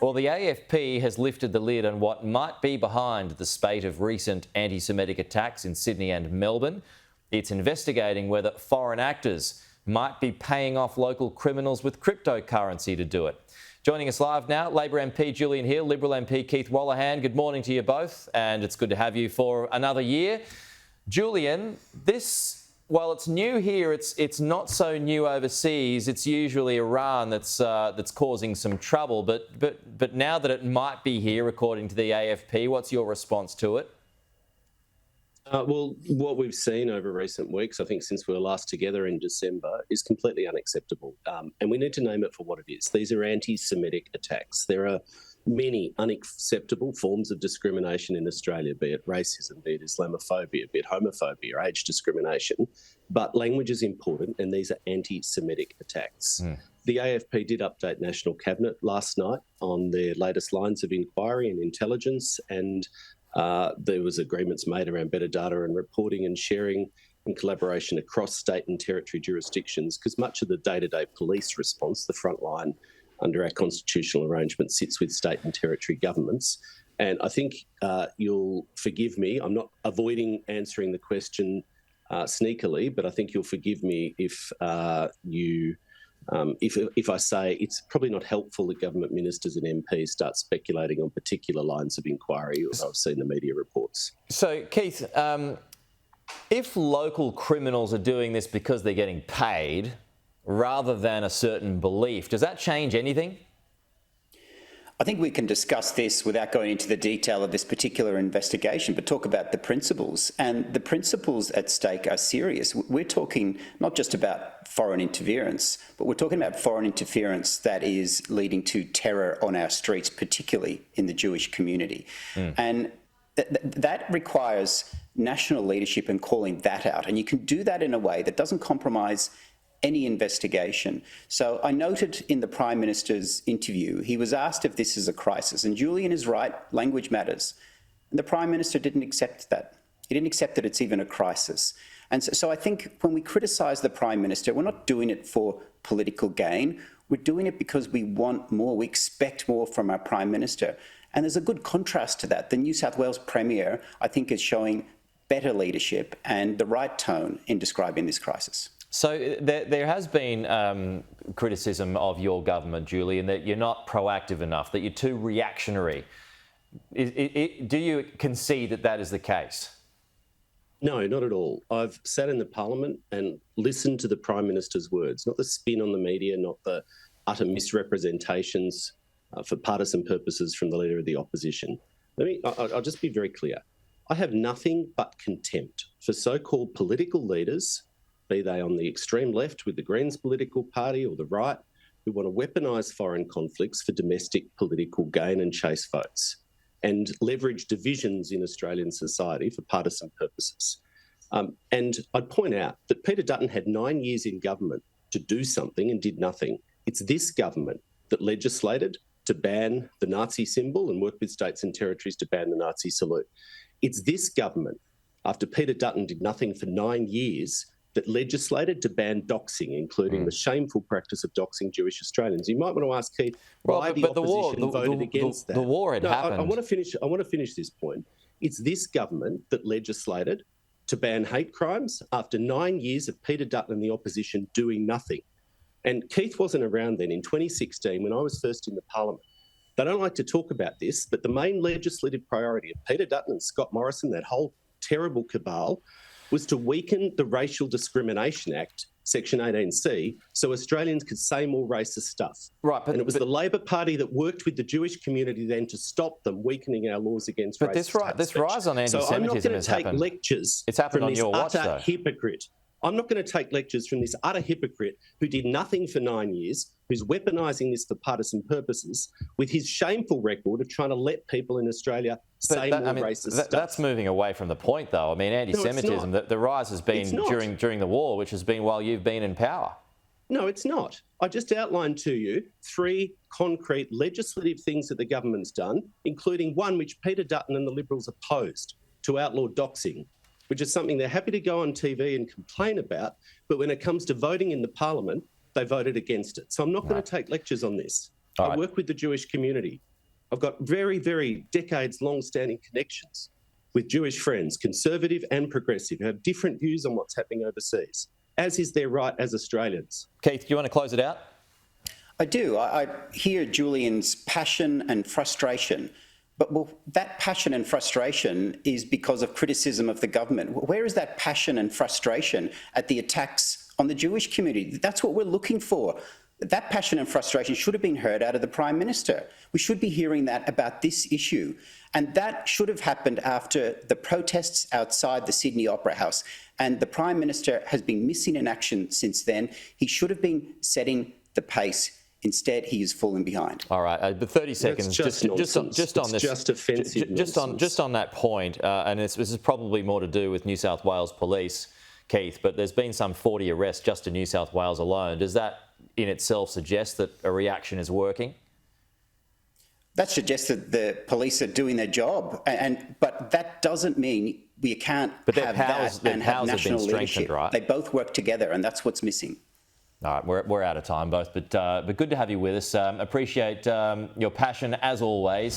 Well, the AFP has lifted the lid on what might be behind the spate of recent anti-Semitic attacks in Sydney and Melbourne. It's investigating whether foreign actors might be paying off local criminals with cryptocurrency to do it. Joining us live now, Labor MP Julian Hill, Liberal MP Keith Wolahan. Good morning to you both, and it's good to have you for another year. Julian, while it's new here, it's not so new overseas. It's usually Iran that's causing some trouble. But now that it might be here, according to the AFP, what's your response to it? Well, what we've seen over recent weeks, I think since we were last together in December, is completely unacceptable. And we need to name it for what it is. These are anti-Semitic attacks. There are many unacceptable forms of discrimination in Australia, be it racism, be it Islamophobia, be it homophobia, age discrimination. But language is important, and these are anti-Semitic attacks. The AFP did update National Cabinet last night on their latest lines of inquiry and intelligence, and there was agreements made around better data and reporting and sharing in collaboration across state and territory jurisdictions, because much of the day-to-day police response, the front line under our constitutional arrangement, sits with state and territory governments. And I think you'll forgive me, I'm not avoiding answering the question sneakily, but I think you'll forgive me if I say it's probably not helpful that government ministers and MPs start speculating on particular lines of inquiry, as I've seen the media reports. So, Keith, if local criminals are doing this because they're getting paid rather than a certain belief, does that change anything? I think we can discuss this without going into the detail of this particular investigation, but talk about the principles. And the principles at stake are serious. We're talking not just about foreign interference, but we're talking about foreign interference that is leading to terror on our streets, particularly in the Jewish community. And that requires national leadership and calling that out. And you can do that in a way that doesn't compromise any investigation. So I noted in the Prime Minister's interview, he was asked if this is a crisis. And Julian is right, language matters. And the Prime Minister didn't accept that. He didn't accept that it's even a crisis. And so I think when we criticise the Prime Minister, we're not doing it for political gain. We're doing it because we want more. We expect more from our Prime Minister. And there's a good contrast to that. The New South Wales Premier, I think, is showing better leadership and the right tone in describing this crisis. So there has been criticism of your government, Julian, that you're not proactive enough, that you're too reactionary. Do you concede that that is the case? No, not at all. I've sat in the Parliament and listened to the Prime Minister's words, not the spin on the media, not the utter misrepresentations for partisan purposes from the Leader of the Opposition. I'll just be very clear. I have nothing but contempt for so-called political leaders, be they on the extreme left with the Greens political party or the right, who want to weaponise foreign conflicts for domestic political gain and chase votes and leverage divisions in Australian society for partisan purposes. And I'd point out that Peter Dutton had 9 years in government to do something and did nothing. It's this government that legislated to ban the Nazi symbol and work with states and territories to ban the Nazi salute. It's this government, after Peter Dutton did nothing for 9 years, that legislated to ban doxing, including the shameful practice of doxing Jewish Australians. You might want to ask Keith why the opposition voted against that. The war had happened. I want to finish this point. It's this government that legislated to ban hate crimes after 9 years of Peter Dutton and the opposition doing nothing. And Keith wasn't around then in 2016 when I was first in the Parliament. They don't like to talk about this, but the main legislative priority of Peter Dutton and Scott Morrison, that whole terrible cabal, was to weaken the Racial Discrimination Act, Section 18C, so Australians could say more racist stuff. Right, and it was the Labor Party that worked with the Jewish community then to stop them weakening our laws against racist hate speech. This rise on anti-Semitism has happened. So I'm not going to take lectures from this utter hypocrite. I'm not going to take lectures from this utter hypocrite who did nothing for 9 years, who's weaponising this for partisan purposes, with his shameful record of trying to let people in Australia say more racist stuff. That's moving away from the point, though. I mean, anti-Semitism, the rise has been during the war, which has been while you've been in power. No, it's not. I just outlined to you 3 concrete legislative things that the government's done, including one which Peter Dutton and the Liberals opposed, to outlaw doxing, which is something they're happy to go on TV and complain about, but when it comes to voting in the Parliament, they voted against it. So I'm not going to take lectures on this. I work with the Jewish community. I've got very, very decades long-standing connections with Jewish friends, conservative and progressive, who have different views on what's happening overseas, as is their right as Australians. Keith, do you want to close it out? I do. I hear Julian's passion and frustration. But that passion and frustration is because of criticism of the government. Where is that passion and frustration at the attacks on the Jewish community? That's what we're looking for. That passion and frustration should have been heard out of the Prime Minister. We should be hearing that about this issue. And that should have happened after the protests outside the Sydney Opera House. And the Prime Minister has been missing in action since then. He should have been setting the pace. Instead, he is falling behind. All right, but 30 seconds. Just on this, just offensive just on that point, and this is probably more to do with New South Wales Police, Keith. But there's been some 40 arrests just in New South Wales alone. Does that, in itself, suggest that a reaction is working? That suggests that the police are doing their job, but that doesn't mean we can't have that and have national leadership. Right? They both work together, and that's what's missing. All right, we're out of time both, but good to have you with us. Appreciate your passion as always.